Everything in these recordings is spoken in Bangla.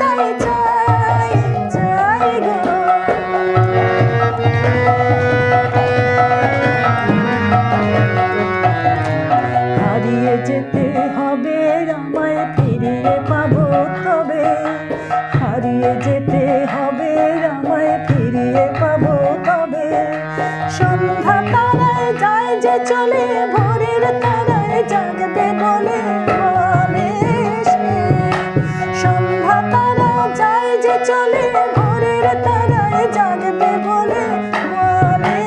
চাই চাই চাই গো। হারিয়ে যেতে হবে আমায় ফিরিয়ে পাবো তবে, হারিয়ে যেতে হবে আমায় ফিরিয়ে পাবো তবে। সন্ধ্যা তারায় যায় যে চলে, ভোরের তারায় জাগবে বলে বলে সে। সন্ধ্যা তারা যায় যে চলে, ভোরের তারায় জাগবে বলে বলে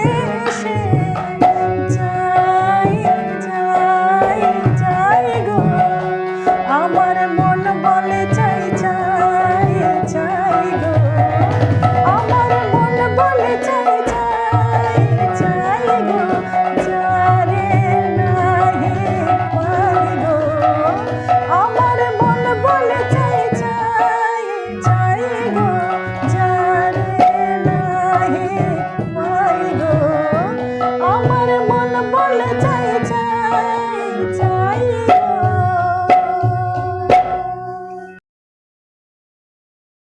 সে। যাই যাই যাই গো, আমার মন বলে চাই চাই চাই গো। আমার মন বলে চাই চাই চাই গো, যারে নাহি পাই গো। আমার মন বলে চাই চাই চাই গো, যারে নাহি পাই গো। আমার মন বলে চাই চাই চাই।